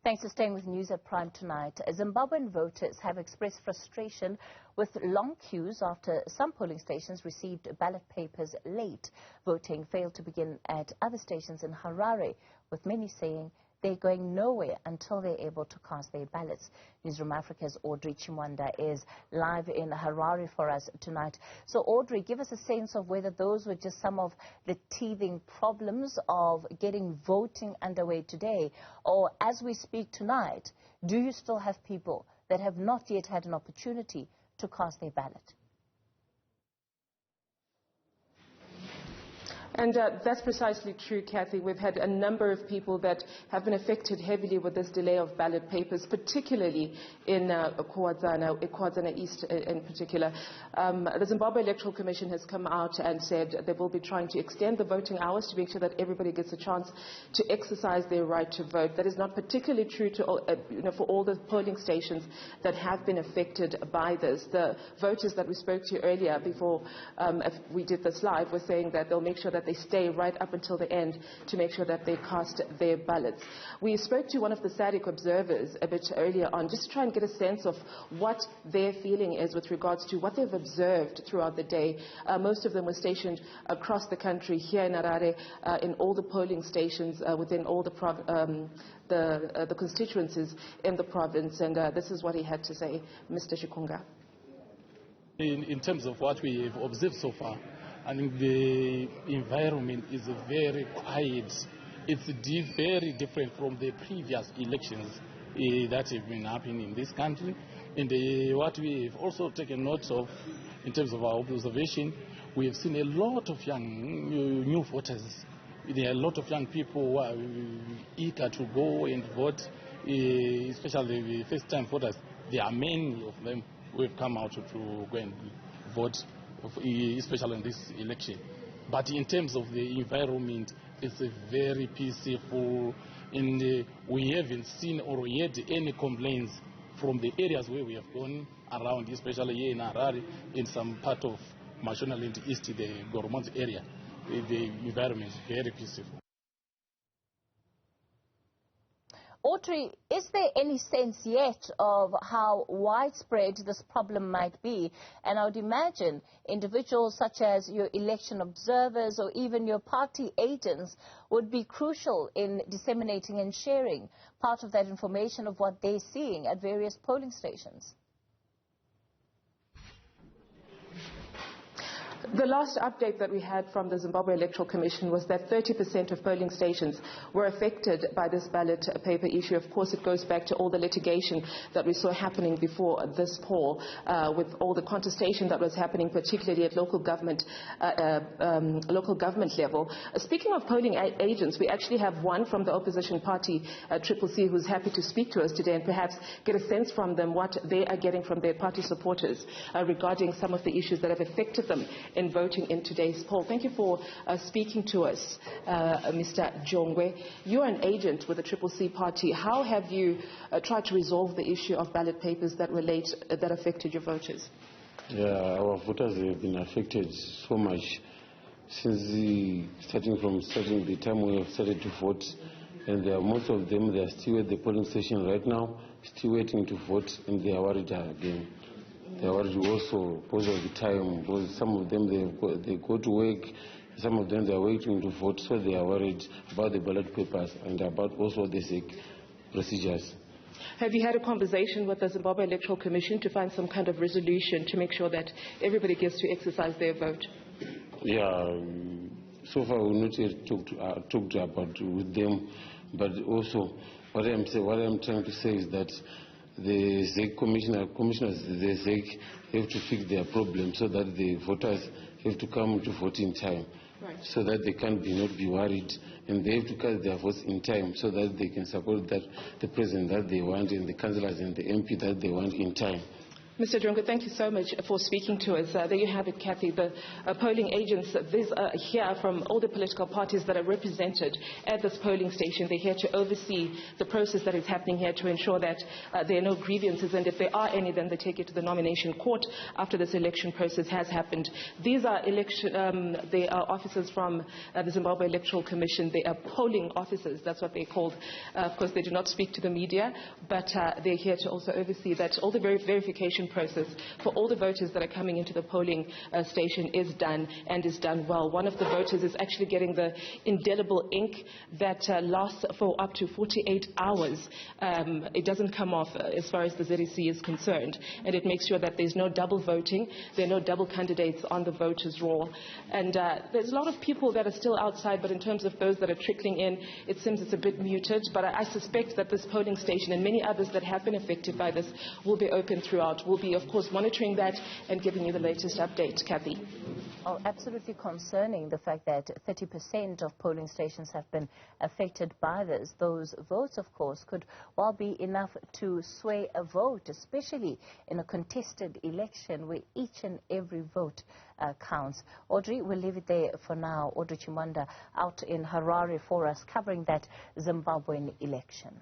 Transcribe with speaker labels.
Speaker 1: Thanks for staying with News at Prime tonight. Zimbabwean voters have expressed frustration with long queues after some polling stations received ballot papers late. Voting failed to begin at other stations in Harare, with many saying they're going nowhere until they're able to cast their ballots. Newzroom Afrika's Audrey Chimwanda is live in Harare for us tonight. So Audrey, give us a sense of whether those were just some of the teething problems of getting voting underway today, or as we speak tonight, do you still have people that have not yet had an opportunity to cast their ballot?
Speaker 2: And that's precisely true, Kathy. We've had a number of people that have been affected heavily with this delay of ballot papers, particularly in Kwazana East in particular. The Zimbabwe Electoral Commission has come out and said they will be trying to extend the voting hours to make sure that everybody gets a chance to exercise their right to vote. That is not particularly true to all, for all the polling stations that have been affected by this. The voters that we spoke to earlier before we did this live were saying that they'll make sure that they stay right up until the end to make sure that they cast their ballots. We spoke to one of the SADC observers a bit earlier on just to try and get a sense of what their feeling is with regards to what they've observed throughout the day. Most of them were stationed across the country, here in Harare, in all the polling stations within all the constituencies in the province. And this is what he had to say. Mr. Shikunga.
Speaker 3: In terms of what we have observed so far, I think the environment is very quiet. It's very different from the previous elections that have been happening in this country. And what we have also taken note of in terms of our observation, we have seen a lot of young new voters. There are a lot of young people who are eager to go and vote, especially the first-time voters. There are many of them who have come out to go and vote, especially in this election. But in terms of the environment, it's a very peaceful, and we haven't seen or heard any complaints from the areas where we have gone around, especially here in Harare, in some part of Mashonaland East, the Gormont area. The environment is very peaceful.
Speaker 1: Audrey, is there any sense yet of how widespread this problem might be? And I would imagine individuals such as your election observers or even your party agents would be crucial in disseminating and sharing part of that information of what they're seeing at various polling stations.
Speaker 2: The last update that we had from the Zimbabwe Electoral Commission was that 30% of polling stations were affected by this ballot paper issue. Of course, it goes back to all the litigation that we saw happening before this poll, with all the contestation that was happening, particularly at local government level. Speaking of polling agents, we actually have one from the opposition party, Triple C, who's happy to speak to us today and perhaps get a sense from them what they are getting from their party supporters regarding some of the issues that have affected them in voting in today's poll. Thank you for speaking to us, Mr. Jongwe. You're an agent with the Triple C party. How have you tried to resolve the issue of ballot papers that affected your voters?
Speaker 4: Yeah, our voters have been affected so much since starting the time we have started to vote, and most of them, they are still at the polling station right now, still waiting to vote, and they are worried again. They are worried also because of the time, because some of them they go to work, some of them they are waiting to vote, so they are worried about the ballot papers and about also the SEC procedures.
Speaker 2: Have you had a conversation with the Zimbabwe Electoral Commission to find some kind of resolution to make sure that everybody gets to exercise their vote? Yeah,
Speaker 4: so far we've not yet talked about with them, but also what I'm trying to say is that the ZEC commissioners, the ZEC have to fix their problem so that the voters have to come to vote in time, right, so that they not be worried, and they have to cast their votes in time so that they can support the president that they want and the councillors and the MP that they want in time.
Speaker 2: Mr. Drongo, thank you so much for speaking to us. There you have it, Kathy. The polling agents, these are here from all the political parties that are represented at this polling station. They're here to oversee the process that is happening here to ensure that there are no grievances, and if there are any, then they take it to the nomination court after this election process has happened. These are they are officers from the Zimbabwe Electoral Commission. They are polling officers. That's what they're called. Of course, they do not speak to the media, but they're here to also oversee that all the verification process for all the voters that are coming into the polling station is done, and is done well. One of the voters is actually getting the indelible ink that lasts for up to 48 hours. It doesn't come off as far as the ZEC is concerned, and it makes sure that there's no double voting, there are no double candidates on the voters' roll. And there's a lot of people that are still outside, but in terms of those that are trickling in, it seems it's a bit muted. But I suspect that this polling station and many others that have been affected by this will be open throughout. We'll be, of course, monitoring that and giving you the latest update. Kathy.
Speaker 1: Oh, absolutely concerning, the fact that 30% of polling stations have been affected by this. Those votes, of course, could well be enough to sway a vote, especially in a contested election where each and every vote counts. Audrey, we'll leave it there for now. Audrey Chimwanda out in Harare for us, covering that Zimbabwean election.